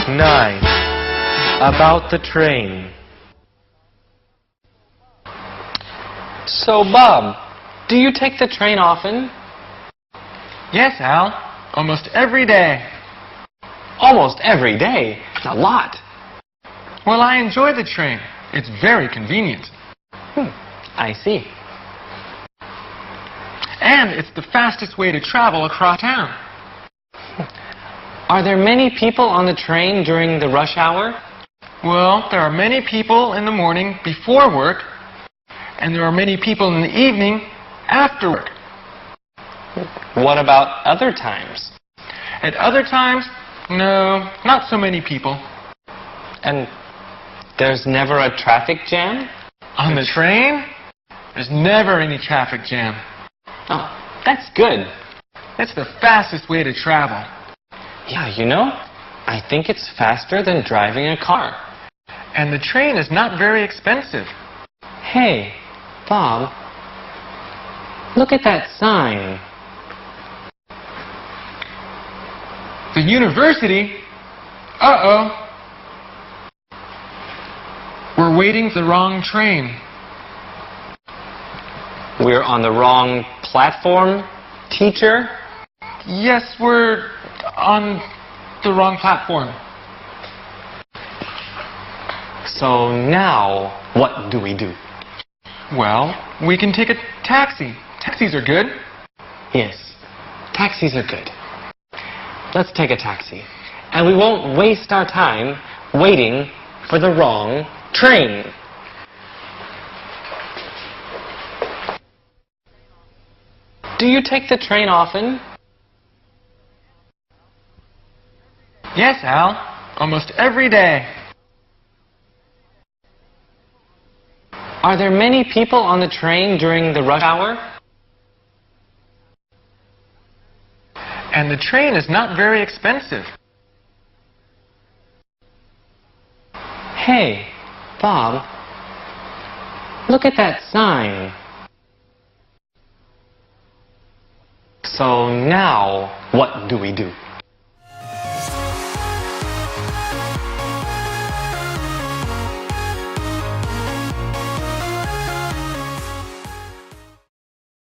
9. About the train. So, Bob, do you take the train often? Yes, Al. Almost every day. Almost every day? That's a lot. Well, I enjoy the train. It's very convenient. I see. And it's the fastest way to travel across town. Are there many people on the train during the rush hour? Well, there are many people in the morning before work, and there are many people in the evening after work. What about other times? At other times, no, not so many people. And there's never a traffic jam? On the train, there's never any traffic jam. Oh, that's good. It's the fastest way to travel. Yeah, you know, I think it's faster than driving a car. And the train is not very expensive. Hey, Bob, look at that sign. The university? Uh-oh. We're waiting for the wrong train. We're on the wrong platform, teacher? Yes, we're on the wrong platform. So now, what do we do? Well, we can take a taxi. Taxis are good. Yes, taxis are good. Let's take a taxi. And we won't waste our time waiting for the wrong train. Do you take the train often? Yes, Al. Almost every day. Are there many people on the train during the rush hour? And the train is not very expensive. Hey, Bob, look at that sign. So now, what do we do?